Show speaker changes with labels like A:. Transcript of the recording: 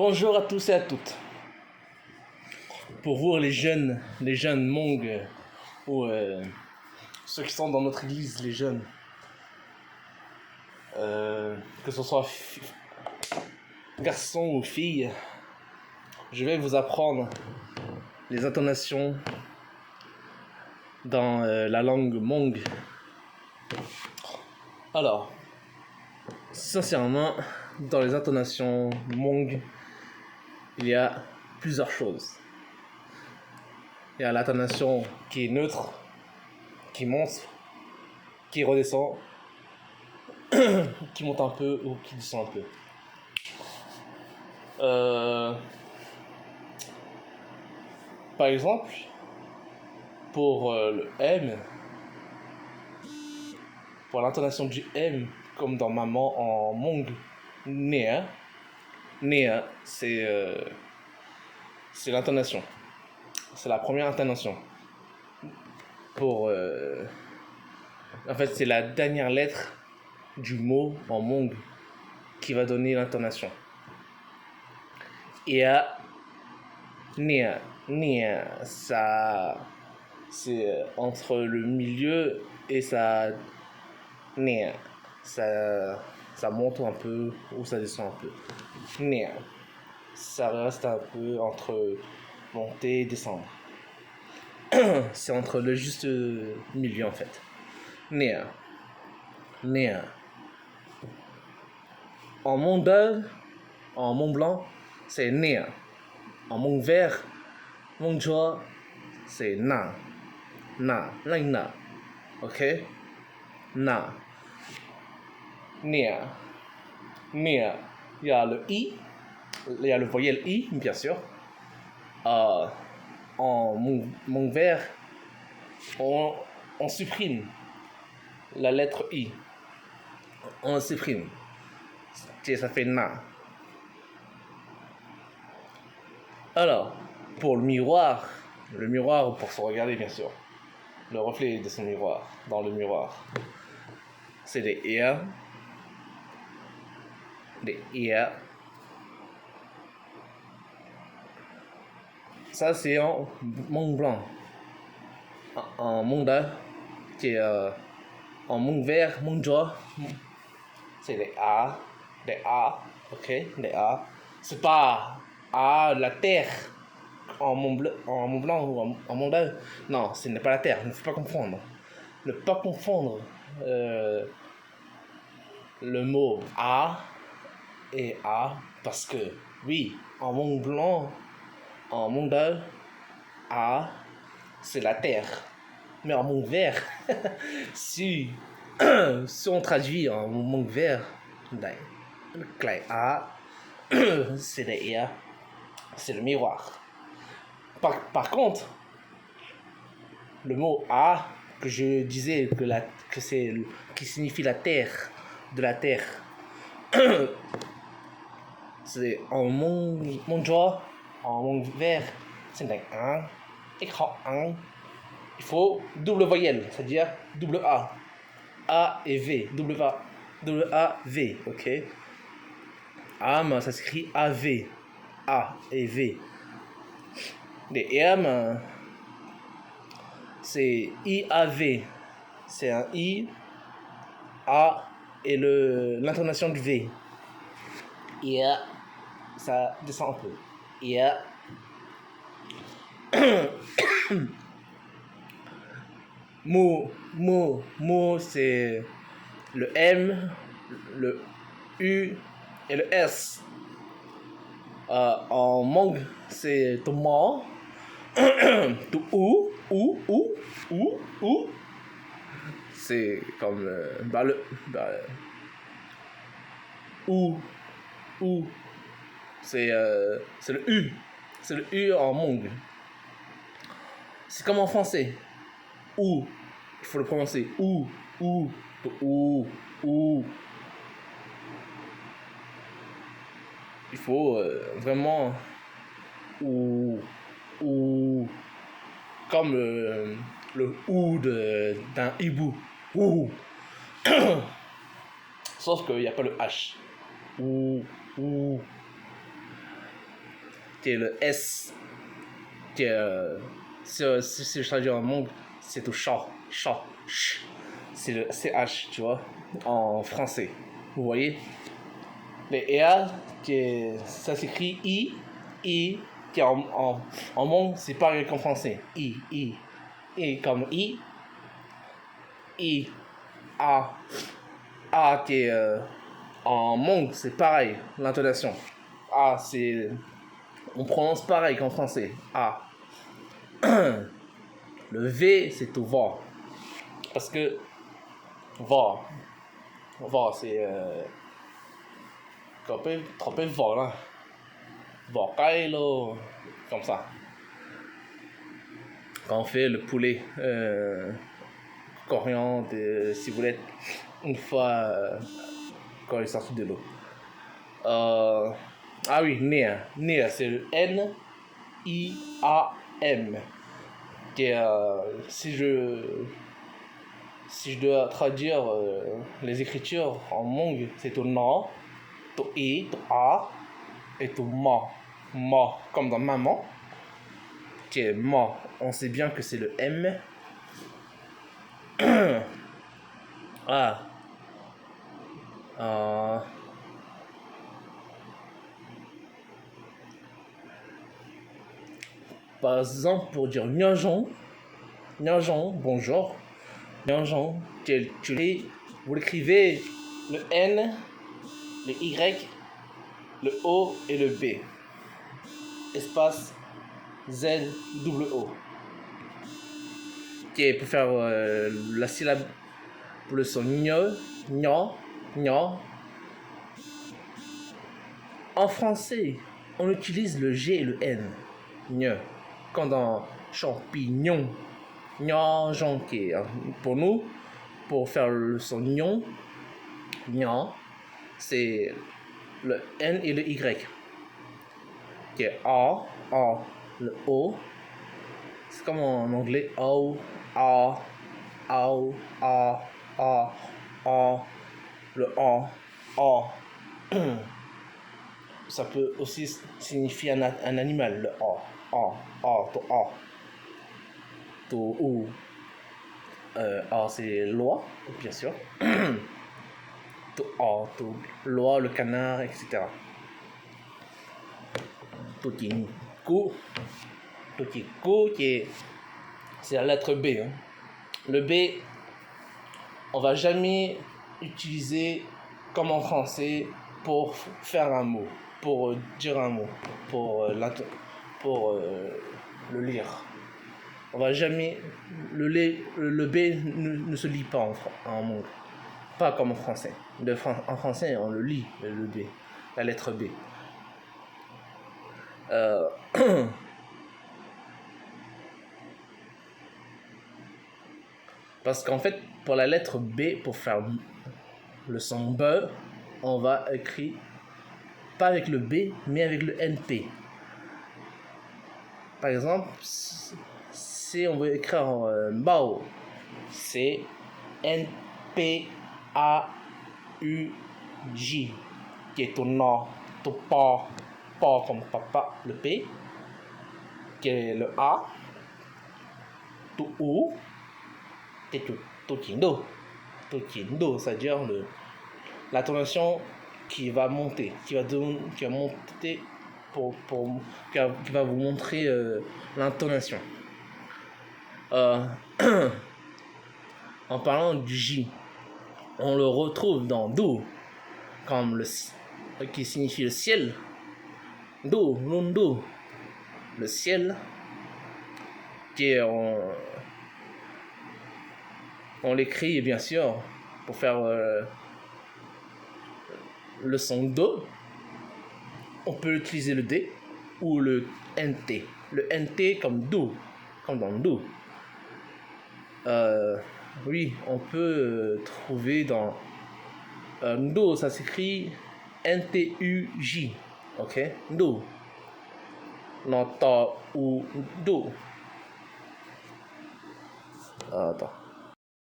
A: Bonjour à tous et à toutes. Pour vous, les jeunes Hmong, ou ceux qui sont dans notre église, les jeunes, que ce soit garçons ou filles, je vais vous apprendre les intonations dans la langue Hmong. Alors, sincèrement, dans les intonations Hmong, il y a plusieurs choses. Il y a l'intonation qui est neutre, qui monte, qui redescend, qui monte un peu ou qui descend un peu. Par exemple, pour le M, pour l'intonation du M, comme dans maman en Hmong, Nea, c'est l'intonation. C'est la première intonation. En fait, c'est la dernière lettre du mot en Hmong qui va donner l'intonation. Et à Nea, ça, c'est entre le milieu et ça Nea, ça monte un peu ou ça descend un peu. Nea, ça reste un peu entre monter et descendre. C'est entre le juste milieu en fait. Nea. En Mont d'Oeuvre, en Mont Blanc, c'est Nea. En Mont Vert, Mont Joie, c'est Na. Na. Ok? Na. Nea. Il y a le I, il y a le voyelle I, bien sûr. En Mont Vert, on supprime la lettre I. On supprime. Ça fait Na. Alors, pour le miroir pour se regarder, bien sûr. Le reflet de son miroir, dans le miroir. C'est des ear. Ça, c'est en Mont Blanc. En Mont d'Oeuvre, qui est en Mont Vert, Mont Joie. C'est des A, ok, des A. C'est pas A de la terre en Mont Blanc ou en Mont d'Oeuvre. Non, ce n'est pas la terre, il ne faut pas confondre. Ne pas confondre le mot A et A, parce que, oui, en Mont Blanc, en Mont d'Oeuvre, A, c'est la terre. Mais en Mont Vert, si on traduit en Mont Vert, A, c'est les A, c'est le miroir. Par contre, le mot A, que je disais qui signifie la terre, de la terre, c'est en Mont Joie, en Mont Vert, c'est un, écran 1. Il faut double voyelle, c'est-à-dire double A. A et V, double A, V, ok. A, ça s'écrit AV, A et V. Les M, c'est IAV, c'est un I, A et l'intonation du V. IA, ça descend un peu. IA. Mot, c'est le M, le U et le S. En Hmong, c'est Tomo, ou. C'est comme ou. C'est le U. C'est le U en Hmong. C'est comme en français. Ou. Il faut le prononcer. Ou. Il faut vraiment ou comme le ou d'un hibou. Ou. Sauf qu'il n'y a pas le H. Ou. qui est le S, qui est, si je traduis en monde, c'est au chat, ch. C'est le CH, tu vois, en français. Vous voyez? Les R, ça s'écrit I, qui est en monde, c'est pareil qu'en français. I. Et comme I, A. A qui est en monde, c'est pareil, l'intonation. A, c'est. On prononce pareil qu'en français. A. Le V, c'est au va. Parce que va, c'est. Trompé va, là. Va, Kylo. Comme ça. Quand on fait le poulet, coriandre, ciboulette, une fois quand il est sorti de l'eau. Ah oui, Nia, c'est le N-I-A-M. Si je dois traduire les écritures en Hmong, c'est au Na, au E, au A et au Ma. Ma, comme dans maman, qui est Ma. On sait bien que c'est le M. Ah. Par exemple, pour dire Nyanjon, bonjour. Nyanjon, vous l'écrivez le N, le Y, le O et le B. Espace Z-O. Qui pour faire la syllabe pour le son nya. En français, on utilise le G et le N. Gne. Quand dans champignon, nyanjon qui est pour nous, pour faire le son nyan, c'est le N et le Y. Qui est A, le O. C'est comme en anglais, O, A, le A. Ça peut aussi signifier un animal, le A. To ou. A, c'est loi, bien sûr. To loi, le canard, etc. Totiku, c'est la lettre B. Hein. Le B, on va jamais utiliser comme en français pour faire un mot, pour dire un mot, pour le lire. On va jamais. Le B ne se lit pas en mot. Pas comme en français. En français, on le lit, le B, la lettre B. Parce qu'en fait, pour la lettre B, pour faire le son B, on va écrire pas avec le B, mais avec le NP. Par exemple, si on veut écrire Bao, c'est N-P-A-U-J, qui est ton nom, ton pas comme papa, le P, qui est le A, ton O, et ton Tindo, c'est-à-dire la tonation qui va monter, qui va monter qui va vous montrer l'intonation. En parlant du J, on le retrouve dans Do, comme qui signifie le ciel. Do, Lundo, le ciel, qui est on l'écrit bien sûr pour faire le son Do. On peut utiliser le D ou le NT. Le NT comme Do, comme dans Do. Oui, on peut trouver dans Do, ça s'écrit N-T-U-J. Ok? Do. Non, Ta ou Do. Attends.